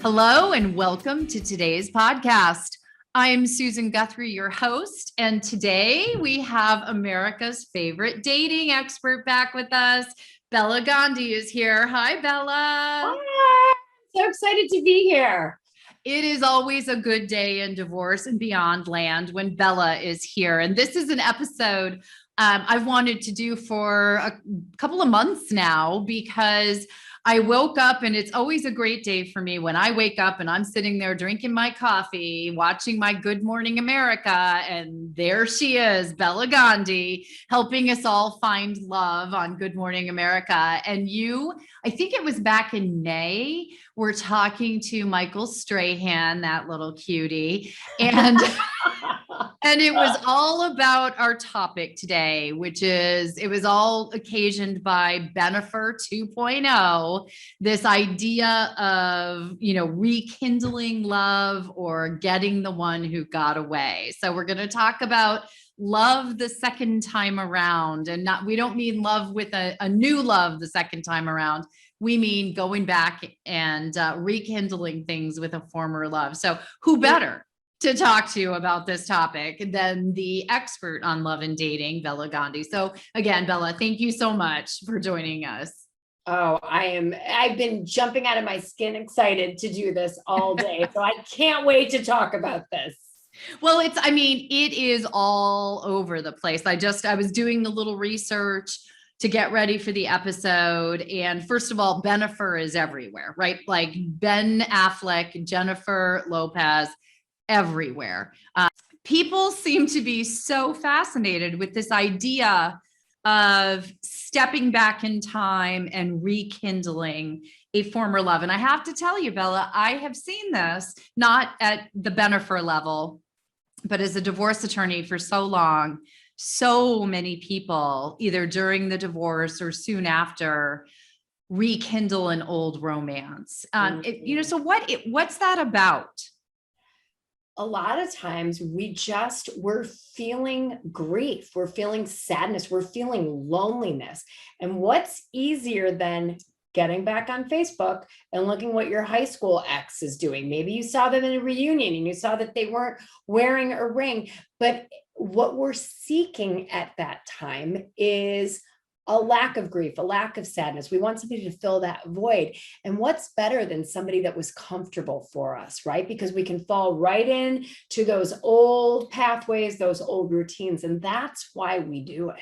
Hello and welcome to today's podcast. I'm Susan Guthrie, your host, and today we have America's favorite dating expert back with us. Bela Gandhi is here. Hi, Bella. Hi, I'm so excited to be here. It is always a good day in divorce and beyond land when Bella is here. And this is an episode I've wanted to do for a couple of months now because I woke up, and it's always a great day for me when I wake up and I'm sitting there drinking my coffee, watching my Good Morning America, and there she is, Bela Gandhi, helping us all find love on Good Morning America. And I think it was back in May, we're talking to Michael Strahan, that little cutie, and and it was all about our topic today, which is, it was all occasioned by Bennifer 2.0, this idea of, rekindling love or getting the one who got away. So we're going to talk about love the second time around, and we don't mean love with a new love the second time around. We mean going back and rekindling things with a former love. So who better to talk to you about this topic than the expert on love and dating, Bela Gandhi. So again, Bella, thank you so much for joining us. Oh, I've been jumping out of my skin excited to do this all day. So I can't wait to talk about this. Well, it is all over the place. I was doing a little research to get ready for the episode. And first of all, Bennifer is everywhere, right? Like Ben Affleck, Jennifer Lopez, everywhere. People seem to be so fascinated with this idea of stepping back in time and rekindling a former love. And I have to tell you, Bella, I have seen this not at the Bennifer level, but as a divorce attorney for so long, so many people, either during the divorce or soon after, rekindle an old romance. So what's that about? A lot of times we're feeling grief, we're feeling sadness, we're feeling loneliness. And what's easier than getting back on Facebook and looking what your high school ex is doing? Maybe you saw them in a reunion and you saw that they weren't wearing a ring, but what we're seeking at that time is a lack of grief, a lack of sadness. We want somebody to fill that void. And what's better than somebody that was comfortable for us, right? Because we can fall right in to those old pathways, those old routines. And that's why we do it.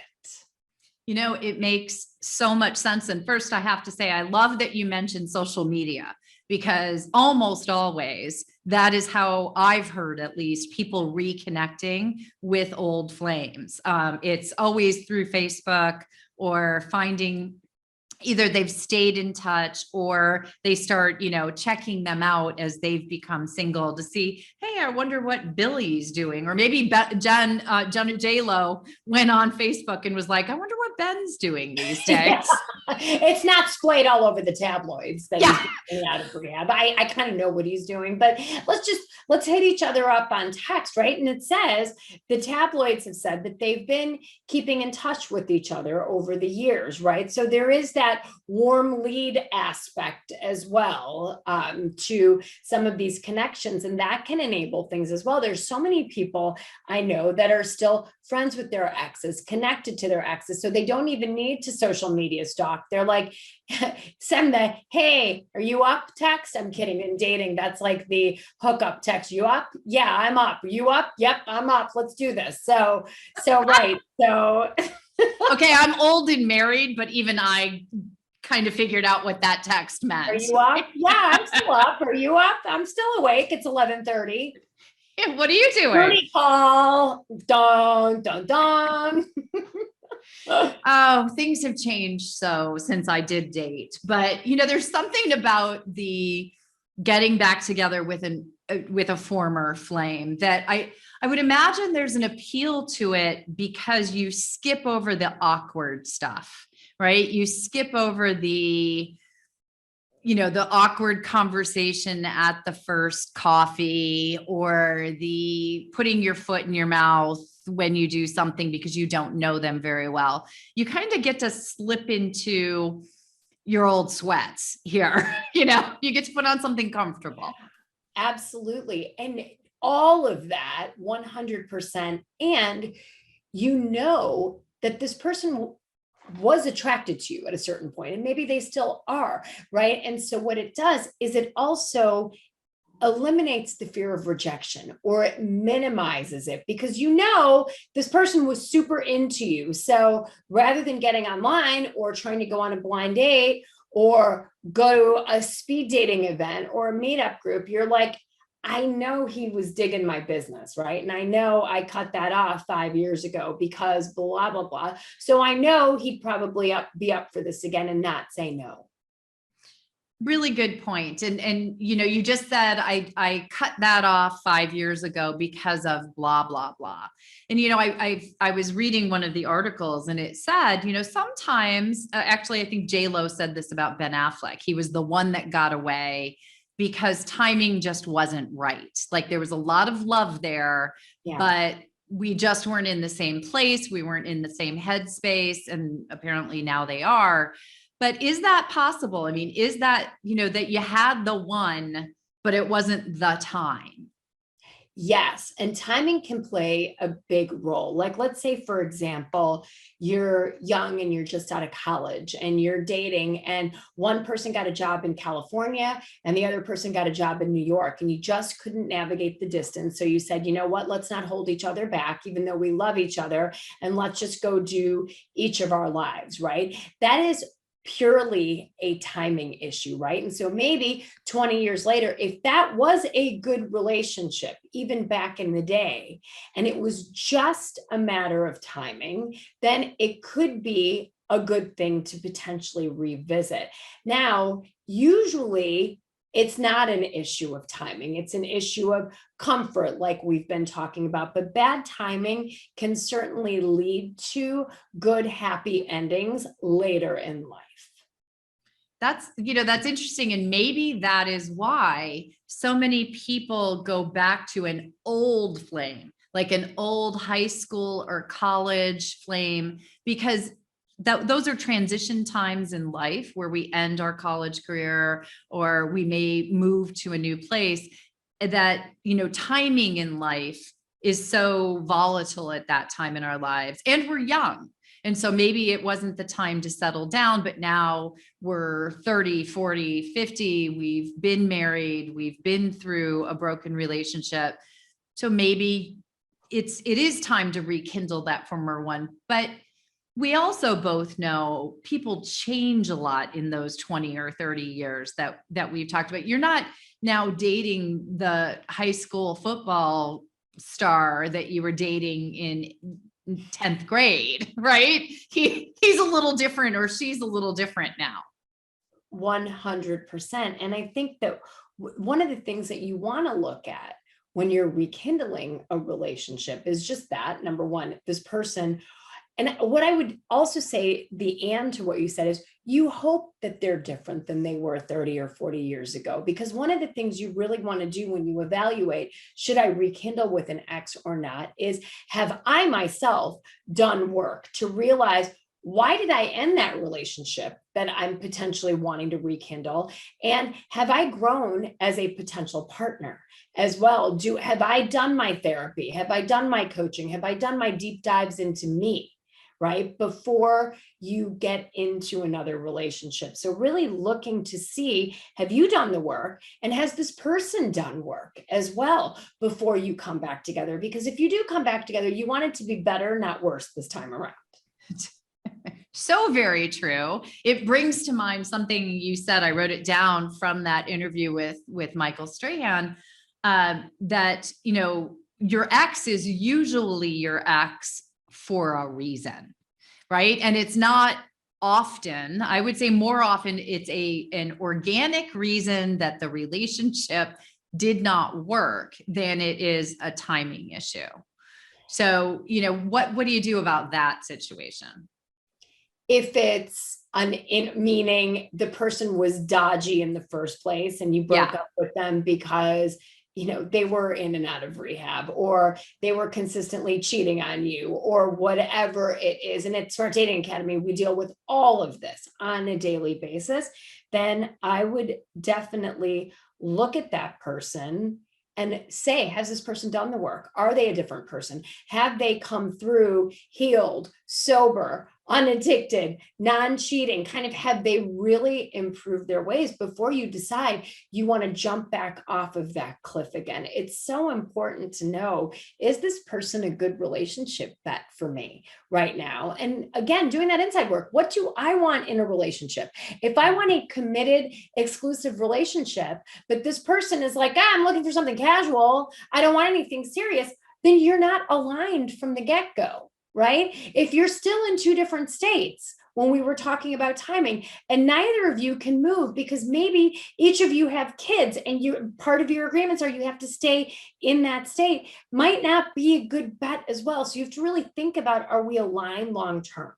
It makes so much sense. And first, I have to say, I love that you mentioned social media, because almost always that is how I've heard, at least, people reconnecting with old flames. It's always through Facebook, or finding either they've stayed in touch or they start, checking them out as they've become single to see, hey, I wonder what Billy's doing. Or maybe Jen and J-Lo went on Facebook and was like, I wonder what Ben's doing these days. Yeah. It's not splayed all over the tabloids that he's getting out of rehab. I kind of know what he's doing, but let's hit each other up on text, right? And it says the tabloids have said that they've been keeping in touch with each other over the years, right? So there is that warm lead aspect as well to some of these connections, and that can enable things as well. There's so many people I know that are still friends with their exes, connected to their exes, so they don't even need to social media stalk. They're like, send the, hey, are you up text? I'm kidding. In dating, that's like the hookup text. You up? Yeah, I'm up. You up? Yep, I'm up. Let's do this. So right. So okay, I'm old and married, but even I kind of figured out what that text meant. Are you up? Yeah, I'm still up. Are you up? I'm still awake. It's 11:30. Yeah, what are you doing? Booty call. Dong, dong, dong. Oh, things have changed so since I did date, but there's something about the getting back together with a former flame that I would imagine there's an appeal to it because you skip over the awkward stuff, right? You skip over the awkward conversation at the first coffee, or the putting your foot in your mouth when you do something because you don't know them very well. You kind of get to slip into your old sweats here. You get to put on something comfortable. Absolutely. And all of that 100%. And that this person was attracted to you at a certain point, and maybe they still are, right? And so what it does is it also eliminates the fear of rejection, or it minimizes it, because this person was super into you. So rather than getting online or trying to go on a blind date or go to a speed dating event or a meetup group, you're like, I know he was digging my business, right? And I know I cut that off 5 years ago because blah, blah, blah. So I know he'd probably be up for this again and not say no. Really good point. And you just said I cut that off 5 years ago because of blah, blah, blah. And, I was reading one of the articles and it said, sometimes, actually, I think J-Lo said this about Ben Affleck. He was the one that got away because timing just wasn't right. Like there was a lot of love there, but we just weren't in the same place. We weren't in the same headspace. And apparently now they are. But is that possible? I mean, is that, that you had the one, but it wasn't the time? Yes. And timing can play a big role. Like, let's say, for example, you're young and you're just out of college and you're dating, and one person got a job in California and the other person got a job in New York, and you just couldn't navigate the distance. So you said, you know what, let's not hold each other back, even though we love each other, and let's just go do each of our lives, right? That is purely a timing issue, right? And so maybe 20 years later, if that was a good relationship, even back in the day, and it was just a matter of timing, then it could be a good thing to potentially revisit. Now, usually it's not an issue of timing. It's an issue of comfort, like we've been talking about, but bad timing can certainly lead to good, happy endings later in life. That's interesting. And maybe that is why so many people go back to an old flame, like an old high school or college flame, because those are transition times in life where we end our college career or we may move to a new place. That, timing in life is so volatile at that time in our lives, and we're young. And so maybe it wasn't the time to settle down, but now we're 30, 40, 50, we've been married, we've been through a broken relationship. So maybe it is time to rekindle that former one. But we also both know people change a lot in those 20 or 30 years that we've talked about. You're not now dating the high school football star that you were dating in 10th grade, right? He's a little different, or she's a little different now. 100%. And I think that one of the things that you want to look at when you're rekindling a relationship is just that, number one, this person. And what I would also say, to what you said, is you hope that they're different than they were 30 or 40 years ago. Because one of the things you really want to do when you evaluate, should I rekindle with an ex or not, is have I myself done work to realize, why did I end that relationship that I'm potentially wanting to rekindle? And have I grown as a potential partner as well? Have I done my therapy? Have I done my coaching? Have I done my deep dives into me? Right? Before you get into another relationship. So really looking to see, have you done the work, and has this person done work as well before you come back together? Because if you do come back together, you want it to be better, not worse this time around. So very true. It brings to mind something you said. I wrote it down from that interview with Michael Strahan, that, your ex is usually your ex for a reason, right? And it's not often, I would say more often, it's an organic reason that the relationship did not work than it is a timing issue. So, what do you do about that situation? If it's meaning the person was dodgy in the first place and you broke up with them because they were in and out of rehab, or they were consistently cheating on you, or whatever it is. And at Smart Dating Academy, we deal with all of this on a daily basis. Then I would definitely look at that person and say, has this person done the work? Are they a different person? Have they come through healed, sober, unaddicted, non-cheating? Kind of, have they really improved their ways before you decide you want to jump back off of that cliff again? It's so important to know, is this person a good relationship bet for me right now? And again, doing that inside work. What do I want in a relationship? If I want a committed, exclusive relationship, but this person is like, I'm looking for something casual, I don't want anything serious, then you're not aligned from the get-go. Right? If you're still in two different states when we were talking about timing, and neither of you can move because maybe each of you have kids, and part of your agreements are you have to stay in that state, might not be a good bet as well. So you have to really think about, are we aligned long term?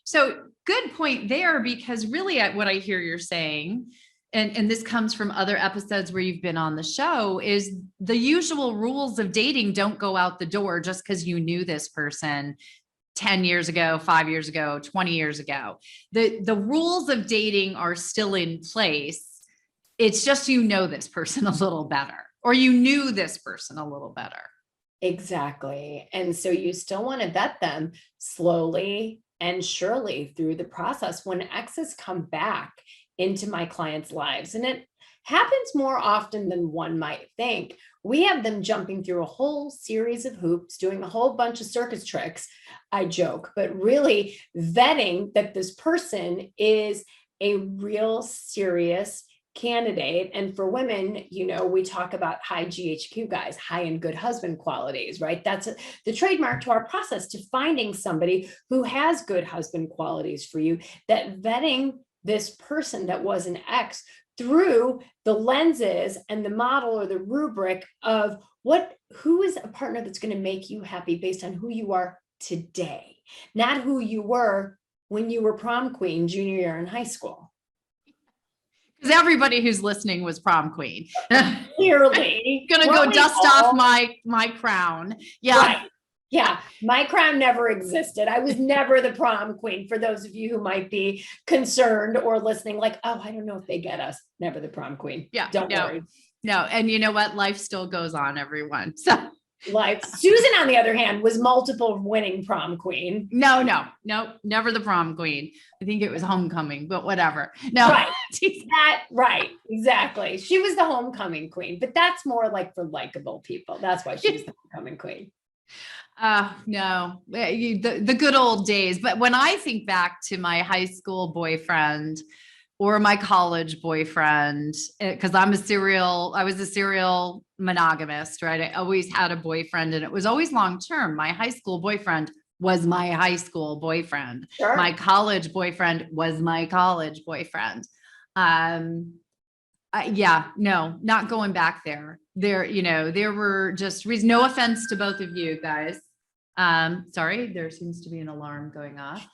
So good point there, because really what I hear you're saying, and this comes from other episodes where you've been on the show, is the usual rules of dating don't go out the door just because you knew this person 10 years ago, 5 years ago, 20 years ago. The rules of dating are still in place. It's just, you know this person a little better, or you knew this person a little better. Exactly. And so you still want to vet them slowly and surely through the process. When exes come back into my clients' lives, and it happens more often than one might think, we have them jumping through a whole series of hoops, doing a whole bunch of circus tricks, I joke, but really vetting that this person is a real serious candidate. And for women, we talk about high GHQ guys, high and good husband qualities, right? That's the trademark to our process, to finding somebody who has good husband qualities for you. That vetting this person that was an ex through the lenses and the model or the rubric of who is a partner that's going to make you happy based on who you are today, not who you were when you were prom queen junior year in high school. Because everybody who's listening was prom queen. Clearly. Gonna go dust off my crown. Yeah. Right. Yeah, my crown never existed. I was never the prom queen. For those of you who might be concerned or listening, like, oh, I don't know if they get us. Never the prom queen. Yeah. Don't worry. No. And you know what? Life still goes on, everyone. So life. Susan, on the other hand, was multiple winning prom queen. No, never the prom queen. I think it was homecoming, but whatever. No. Right. Right. Exactly. She was the homecoming queen, but that's more like for likable people. That's why she was the homecoming queen. No, the good old days. But when I think back to my high school boyfriend or my college boyfriend, because I was a serial monogamist, right? I always had a boyfriend, and it was always long-term. My high school boyfriend was my high school boyfriend. Sure. My college boyfriend was my college boyfriend. No, not going back there. There were just reasons. No offense to both of you guys. Sorry, there seems to be an alarm going off.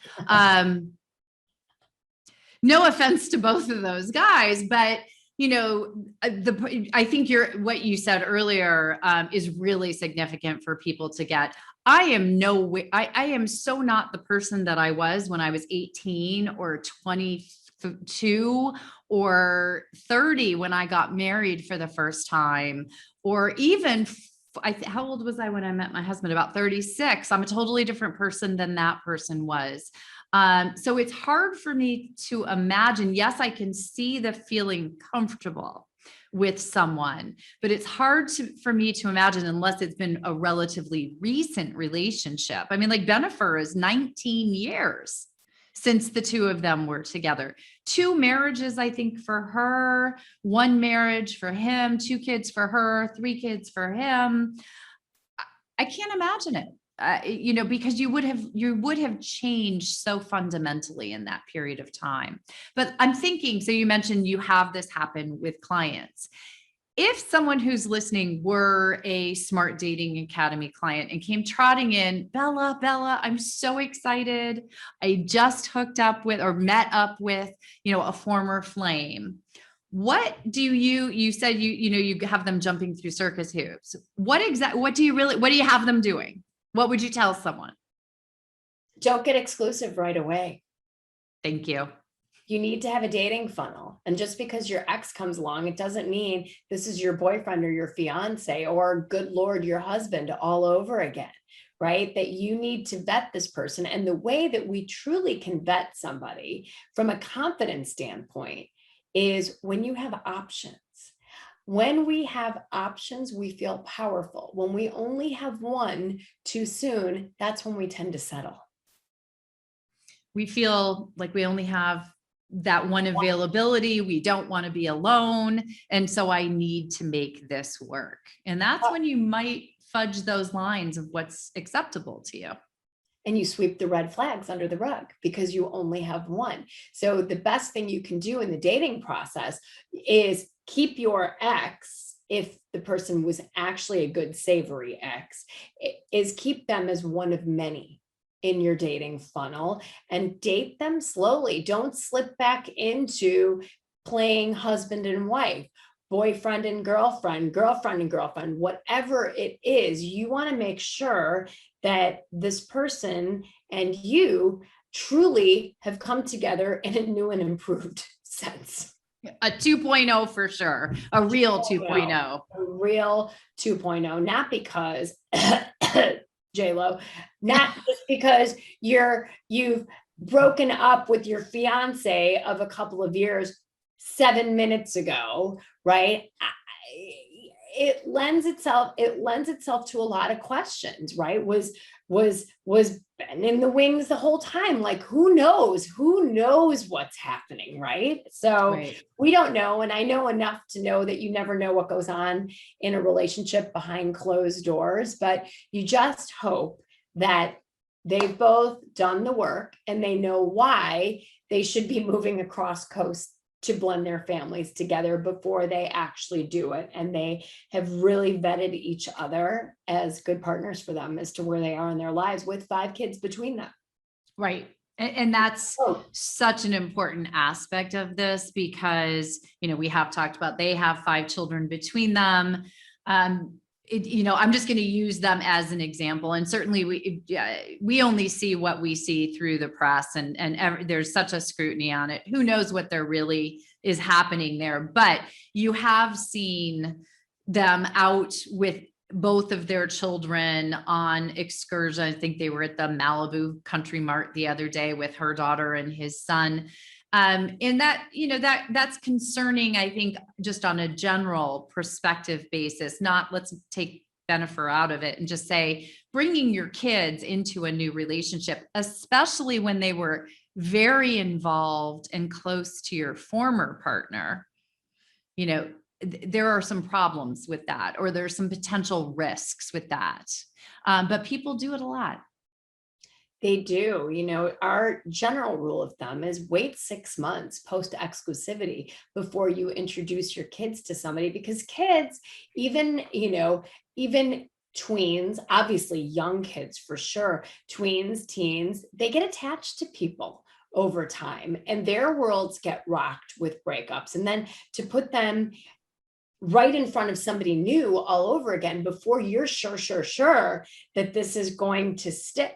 No offense to both of those guys, but I think what you said earlier is really significant for people to get. I am so not the person that I was when I was 18 or 22 or 30 when I got married for the first time, or even how old was I when I met my husband? About 36. I'm a totally different person than that person was. So it's hard for me to imagine. Yes, I can see the feeling comfortable with someone, but it's hard for me to imagine unless it's been a relatively recent relationship. I mean, like Bennifer is 19 years since the two of them were together. 2 marriages, I think, for her, 1 marriage for him, 2 kids for her, 3 kids for him. I can't imagine it, because you would have changed so fundamentally in that period of time. But I'm thinking, so you mentioned you have this happen with clients. If someone who's listening were a Smart Dating Academy client and came trotting in, Bela, I'm so excited. I just hooked up with or met up with, a former flame. What do you said you have them jumping through circus hoops. What do you have them doing? What would you tell someone? Don't get exclusive right away. Thank you. You need to have a dating funnel. And just because your ex comes along, it doesn't mean this is your boyfriend or your fiance or, good Lord, your husband all over again, right? That you need to vet this person. And the way that we truly can vet somebody from a confidence standpoint is when you have options. When we have options, we feel powerful. When we only have one too soon, that's when we tend to settle. We feel like we only have that one availability. We don't want to be alone. And so I need to make this work. And that's when you might fudge those lines of what's acceptable to you. And you sweep the red flags under the rug because you only have one. So the best thing you can do in the dating process is keep your ex, if the person was actually a good savory ex, is keep them as one of many in your dating funnel and date them slowly. Don't slip back into playing husband and wife, boyfriend and girlfriend, girlfriend and girlfriend, whatever it is. You want to make sure that this person and you truly have come together in a new and improved sense. A 2.0 for sure. A real 2.0. A real 2.0, not because J-Lo, not just because you've broken up with your fiance of a couple of years 7 minutes ago, right? It lends itself to a lot of questions, right? Was Ben in the wings the whole time? Like, who knows what's happening, right? So we don't know. And I know enough to know that you never know what goes on in a relationship behind closed doors, but you just hope that they've both done the work and they know why they should be moving across coast to blend their families together before they actually do it. And they have really vetted each other as good partners for them as to where they are in their lives with 5 kids between them. Right. And that's such an important aspect of this because, we have talked about, they have 5 children between them. I'm just going to use them as an example. And certainly we only see what we see through the press and there's such a scrutiny on it. Who knows what there really is happening there, but you have seen them out with both of their children on excursion. I think they were at the Malibu Country Mart the other day with her daughter and his son. And that's concerning, I think, just on a general perspective basis, not let's take Bennifer out of it and just say, bringing your kids into a new relationship, especially when they were very involved and close to your former partner, there are some problems with that, or there's some potential risks with that. But people do it a lot. They do. Our general rule of thumb is wait 6 months post exclusivity before you introduce your kids to somebody, because kids, even tweens, obviously young kids for sure, tweens, teens, they get attached to people over time and their worlds get rocked with breakups. And then to put them right in front of somebody new all over again before you're sure that this is going to stick.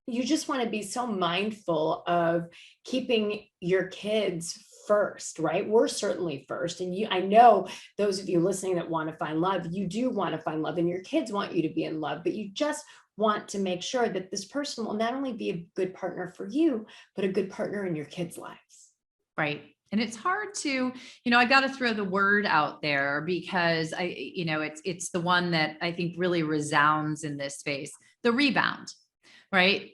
You just want to be so mindful of keeping your kids first, right? We're certainly first. And I know those of you listening that want to find love, you do want to find love and your kids want you to be in love, but you just want to make sure that this person will not only be a good partner for you, but a good partner in your kids' lives. Right. And it's hard to, I got to throw the word out there because it's the one that I think really resounds in this space, the rebound. Right.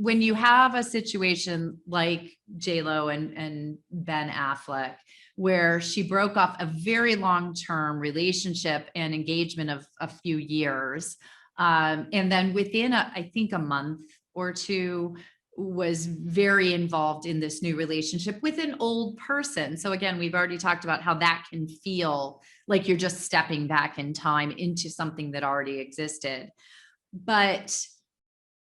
When you have a situation like J-Lo and Ben Affleck, where she broke off a very long-term relationship and engagement of a few years. And then within I think a month or two was very involved in this new relationship with an old person. So again, we've already talked about how that can feel like you're just stepping back in time into something that already existed. But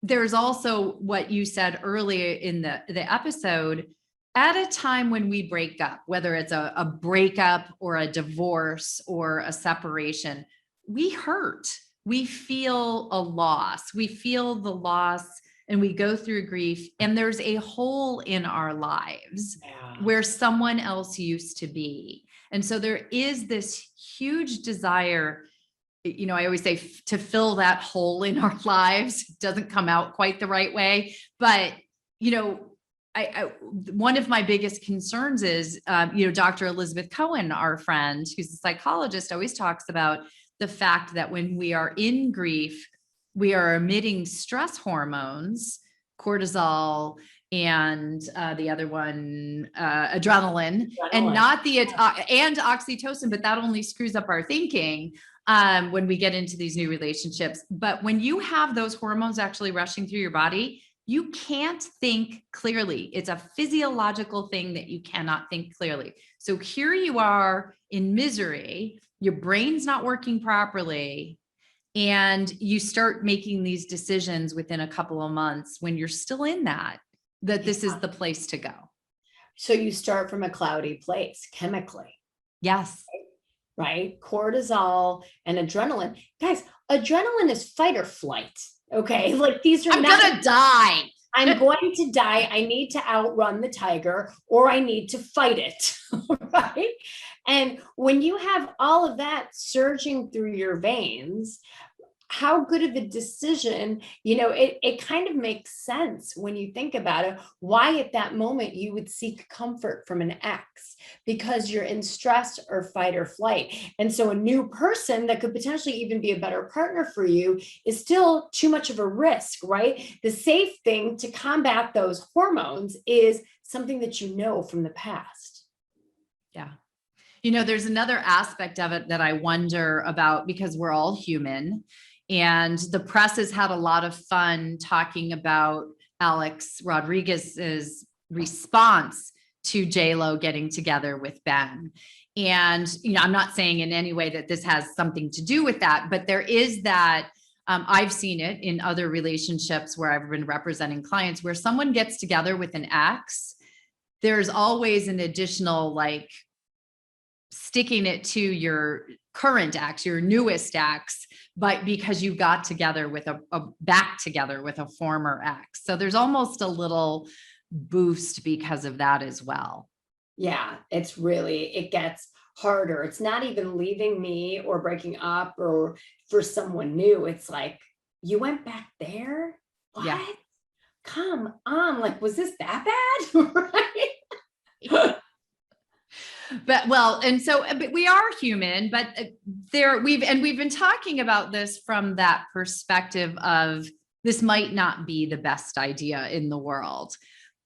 there's also what you said earlier in the episode, at a time when we break up, whether it's a breakup or a divorce or a separation, we hurt. We feel a loss. We feel the loss and we go through grief, and there's a hole in our lives where someone else used to be. And so there is this huge desire, I always say, to fill that hole in our lives. It doesn't come out quite the right way, but one of my biggest concerns is, Dr. Elizabeth Cohen, our friend, who's a psychologist, always talks about the fact that when we are in grief, we are emitting stress hormones, cortisol, and the other one, adrenaline, and not and oxytocin, but that only screws up our thinking when we get into these new relationships. But when you have those hormones actually rushing through your body, you can't think clearly. It's a physiological thing that you cannot think clearly. So here you are in misery, your brain's not working properly, and you start making these decisions within a couple of months when you're still in that this is the place to go. So you start from a cloudy place chemically. Yes. Right? Cortisol and adrenaline. Guys, adrenaline is fight or flight. Okay. Like these are I'm gonna die. I'm going to die. I need to outrun the tiger or I need to fight it. Right. And when you have all of that surging through your veins, how good of a decision, it kind of makes sense when you think about it, why at that moment you would seek comfort from an ex, because you're in stress or fight or flight. And so a new person that could potentially even be a better partner for you is still too much of a risk, right? The safe thing to combat those hormones is something that you know from the past. Yeah. There's another aspect of it that I wonder about, because we're all human. And the press has had a lot of fun talking about Alex Rodriguez's response to J-Lo getting together with Ben. And, I'm not saying in any way that this has something to do with that, but there is that, I've seen it in other relationships where I've been representing clients where someone gets together with an ex, there's always an additional, sticking it to your current ex, your newest ex, but because you got together with back together with a former ex. So there's almost a little boost because of that as well. Yeah, it gets harder. It's not even leaving me or breaking up or for someone new. It's like, you went back there? What? Yeah. Come on. Was this that bad? Right? But we are human, but we've been talking about this from that perspective of this might not be the best idea in the world,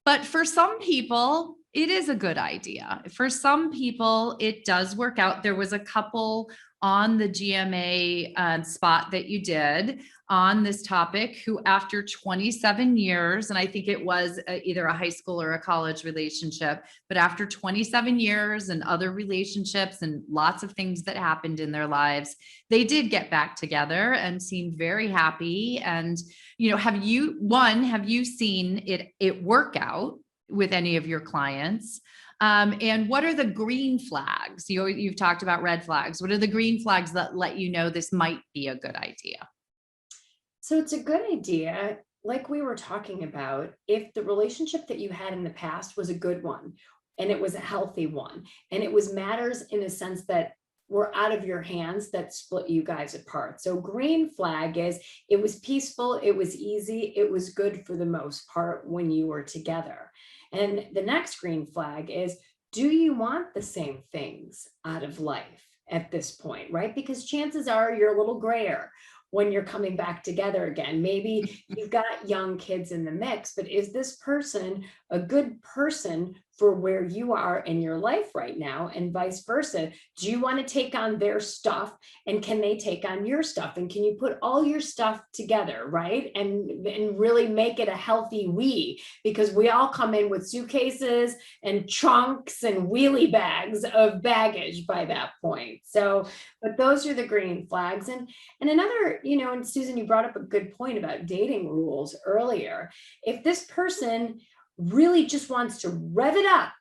but for some people, it is a good idea. For some people, it does work out. There was a couple on the GMA spot that you did on this topic who, after 27 years, and I think it was either a high school or a college relationship, but after 27 years and other relationships and lots of things that happened in their lives, they did get back together and seemed very happy. And, have you seen it work out with any of your clients? And what are the green flags? You've talked about red flags. What are the green flags that let you know this might be a good idea? So it's a good idea, like we were talking about, if the relationship that you had in the past was a good one and it was a healthy one, and it was matters in a sense that were out of your hands that split you guys apart. So green flag is it was peaceful, it was easy, it was good for the most part when you were together. And the next green flag is, do you want the same things out of life at this point, right? Because chances are you're a little grayer when you're coming back together again. Maybe you've got young kids in the mix, but is this person a good person for where you are in your life right now, and vice versa? Do you want to take on their stuff, and can they take on your stuff? And can you put all your stuff together, right? And really make it a healthy we, because we all come in with suitcases and trunks and wheelie bags of baggage by that point. So, but those are the green flags. And another, and Susan, you brought up a good point about dating rules earlier. If this person really just wants to rev it up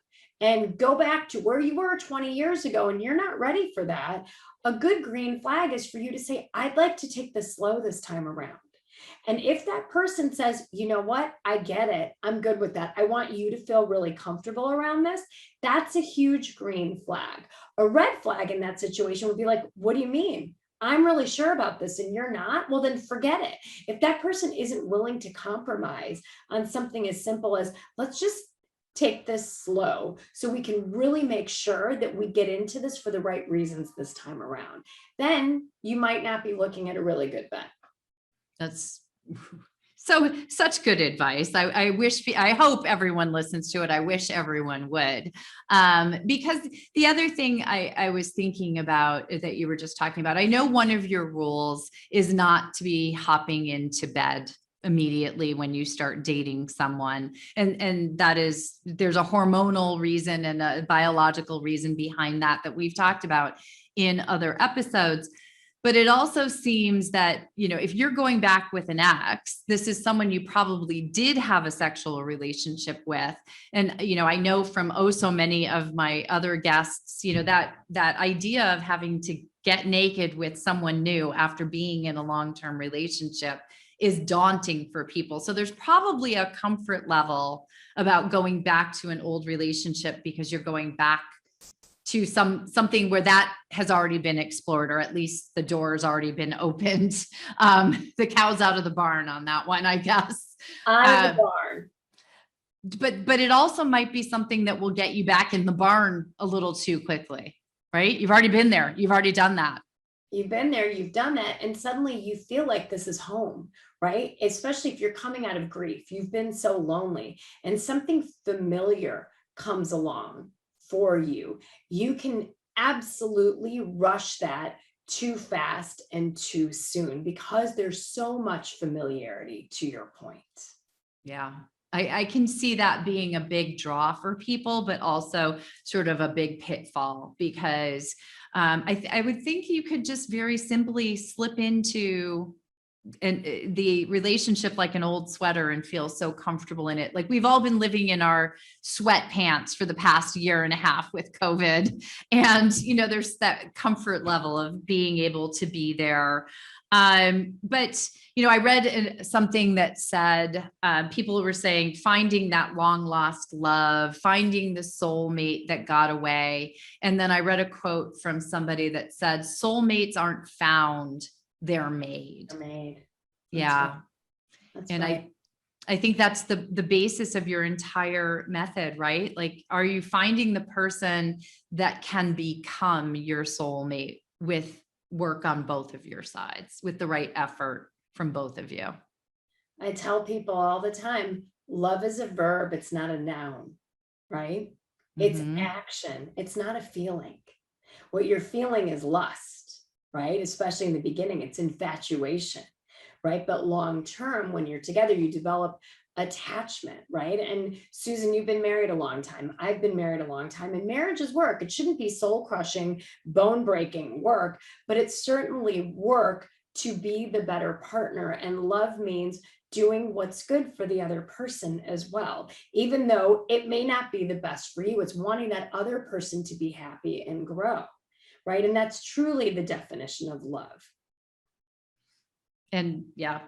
and go back to where you were 20 years ago, and you're not ready for that, a good green flag is for you to say, I'd like to take this slow this time around. And if that person says, you know what, I get it, I'm good with that, I want you to feel really comfortable around this, that's a huge green flag. A red flag in that situation would be like, what do you mean? I'm really sure about this and you're not? Well, then forget it. If that person isn't willing to compromise on something as simple as, let's just take this slow so we can really make sure that we get into this for the right reasons this time around, then you might not be looking at a really good bet. That's such good advice. I hope everyone listens to it. I wish everyone would. Because the other thing I was thinking about that you were just talking about, I know one of your rules is not to be hopping into bed immediately when you start dating someone. And that is, there's a hormonal reason and a biological reason behind that we've talked about in other episodes. But it also seems that, if you're going back with an ex, this is someone you probably did have a sexual relationship with. And, I know from so many of my other guests, that idea of having to get naked with someone new after being in a long-term relationship is daunting for people. So there's probably a comfort level about going back to an old relationship because you're going back to something where that has already been explored, or at least the door's already been opened. The cow's out of the barn on that one, I guess. Out of the barn. But it also might be something that will get you back in the barn a little too quickly, right? You've already been there. You've already done that. You've been there, you've done that. And suddenly you feel like this is home, right? Especially if you're coming out of grief, you've been so lonely and something familiar comes along for you. You can absolutely rush that too fast and too soon because there's so much familiarity, to your point. Yeah. I can see that being a big draw for people, but also sort of a big pitfall because I would think you could just very simply slip into the relationship like an old sweater and feel so comfortable in it. Like we've all been living in our sweatpants for the past year and a half with COVID. And, there's that comfort level of being able to be there. But, I read something that said, people were saying, finding that long lost love, finding the soulmate that got away. And then I read a quote from somebody that said, soulmates aren't found, they're made. Yeah. Right. That's and right. I think that's the basis of your entire method, right? Like, are you finding the person that can become your soulmate with work on both of your sides, with the right effort from both of you? I tell people all the time, love is a verb, it's not a noun, right? It's action, it's not a feeling. What you're feeling is lust, right? Especially in the beginning, it's infatuation, right? But long-term, when you're together, you develop attachment, right? And Susan, you've been married a long time. I've been married a long time, and marriage is work. It shouldn't be soul-crushing, bone-breaking work, but it's certainly work to be the better partner. And love means doing what's good for the other person as well. Even though it may not be the best for you, it's wanting that other person to be happy and grow, right? And that's truly the definition of love. And yeah,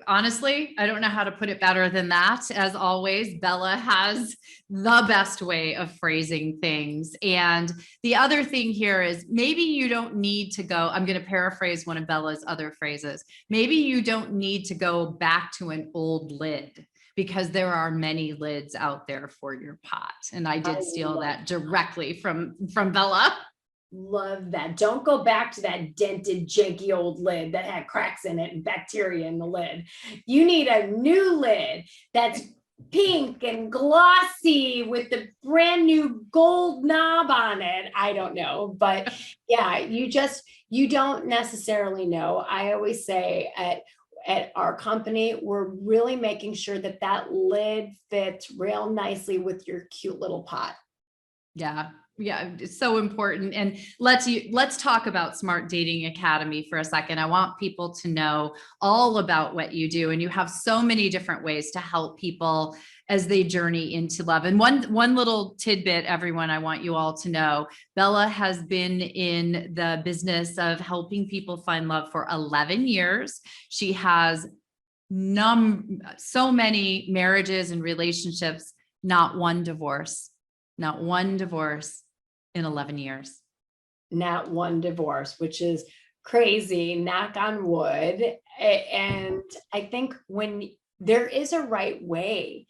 honestly, I don't know how to put it better than that. As always, Bella has the best way of phrasing things. And the other thing here is maybe you don't need to go, I'm going to paraphrase one of Bella's other phrases. Maybe you don't need to go back to an old lid, because there are many lids out there for your pot. And I did steal that directly from Bella. Love that. Don't go back to that dented, janky old lid that had cracks in it and bacteria in the lid. You need a new lid that's pink and glossy with the brand new gold knob on it. I don't know, but yeah, you don't necessarily know. I always say at our company, we're really making sure that that lid fits real nicely with your cute little pot. Yeah. Yeah, it's so important. And let's talk about Smart Dating Academy for a second. I want people to know all about what you do. And you have so many different ways to help people as they journey into love. And one little tidbit, everyone, I want you all to know, Bela has been in the business of helping people find love for 11 years. She has so many marriages and relationships, not one divorce in 11 years. Not one divorce, which is crazy, knock on wood. And I think when there is a right way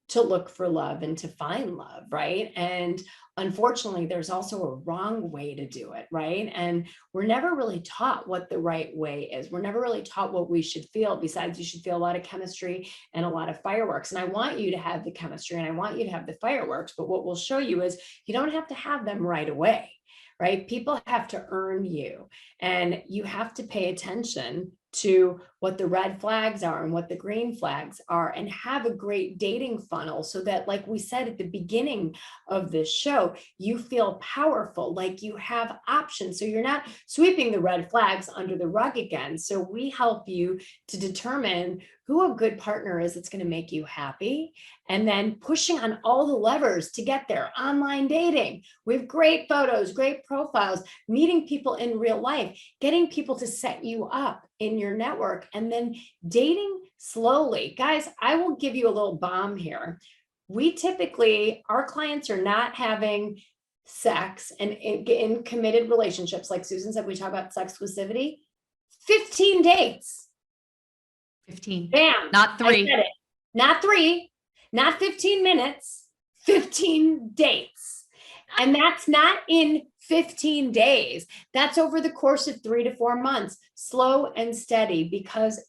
to look for love and to find love, right? And unfortunately, there's also a wrong way to do it, right? And we're never really taught what the right way is. We're never really taught what we should feel. Besides, you should feel a lot of chemistry and a lot of fireworks. And I want you to have the chemistry and I want you to have the fireworks. But what we'll show you is you don't have to have them right away, right? People have to earn you, and you have to pay attention to what the red flags are and what the green flags are, and have a great dating funnel so that, like we said at the beginning of this show, you feel powerful, like you have options. So you're not sweeping the red flags under the rug again. So we help you to determine who a good partner is that's going to make you happy, and then pushing on all the levers to get there. Online dating, we have great photos, great profiles, meeting people in real life, getting people to set you up in your network, and then dating slowly. Guys, I will give you a little bomb here. We typically, our clients are not having sex and in committed relationships. Like Susan said, we talk about sexclusivity, 15 dates. 15. Bam. Not 3. I said it. Not 3, not 15 minutes, 15 dates. And that's not in 15 days. That's over the course of 3 to 4 months, slow and steady, because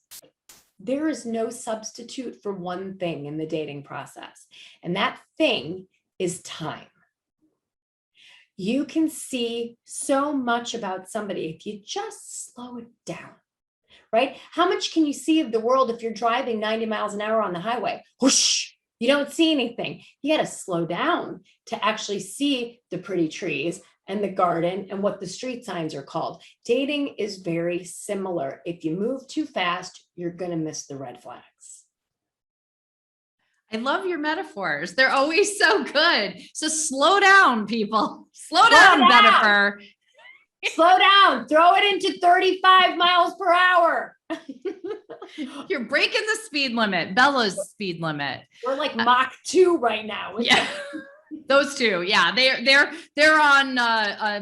there is no substitute for one thing in the dating process. And that thing is time. You can see so much about somebody if you just slow it down, right? How much can you see of the world if you're driving 90 miles an hour on the highway? Whoosh, you don't see anything. You got to slow down to actually see the pretty trees and the garden and what the street signs are called. Dating is very similar. If you move too fast, you're going to miss the red flags. I love your metaphors. They're always so good. So slow down, people. Slow down, Bennifer. Slow down. Throw it into 35 miles per hour. You're breaking the speed limit. Bella's speed limit. We're like Mach 2 right now. Yeah. Those two. Yeah. They're on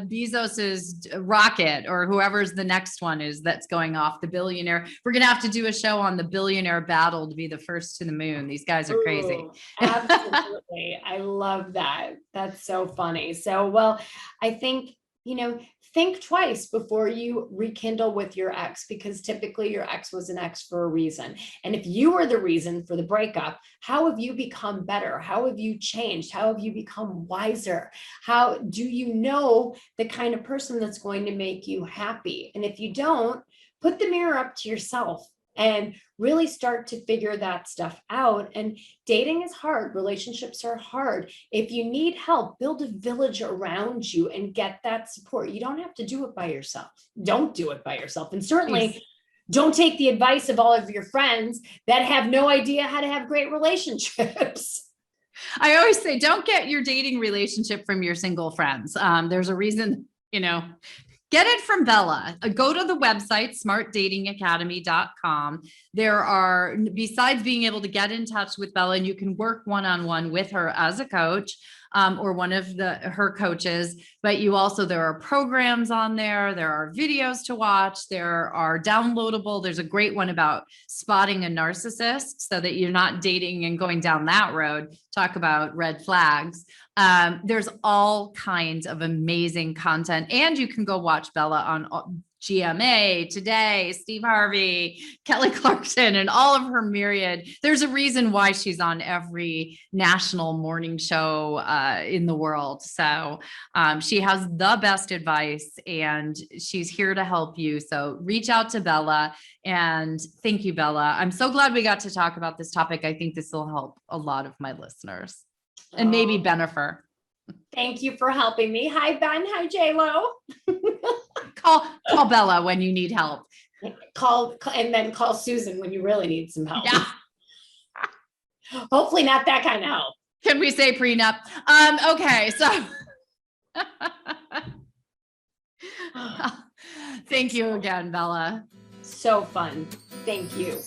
Bezos's rocket, or whoever's the next one is that's going off, the billionaire. We're going to have to do a show on the billionaire battle to be the first to the moon. These guys are crazy. Ooh, absolutely. I love that. That's so funny. So, well, I think, think twice before you rekindle with your ex, because typically your ex was an ex for a reason. And if you were the reason for the breakup, how have you become better? How have you changed? How have you become wiser? How do you know the kind of person that's going to make you happy? And if you don't, put the mirror up to yourself and really start to figure that stuff out. And dating is hard. Relationships are hard. If you need help, build a village around you and get that support. You don't have to do it by yourself. Don't do it by yourself. And certainly don't take the advice of all of your friends that have no idea how to have great relationships. I always say, don't get your dating relationship from your single friends. There's a reason, get it from Bela. Go to the website, smartdatingacademy.com. There are, besides being able to get in touch with Bela, and you can work one-on-one with her as a coach, or one of her coaches, but there are programs on there. There are videos to watch. There are downloadable. There's a great one about spotting a narcissist so that you're not dating and going down that road. Talk about red flags. There's all kinds of amazing content, and you can go watch Bela on GMA, Today, Steve Harvey, Kelly Clarkson, and all of her myriad. There's a reason why she's on every national morning show in the world. So she has the best advice, and she's here to help you. So reach out to Bela, and thank you, Bela. I'm so glad we got to talk about this topic. I think this will help a lot of my listeners, and maybe Bennifer. Thank you for helping me. Hi, Ben. Hi, J-Lo. Call Bela when you need help. Call and then call Susan when you really need some help. Yeah. Hopefully not that kind of help. Can we say prenup? Okay, so thank you again, Bella. So fun. Thank you.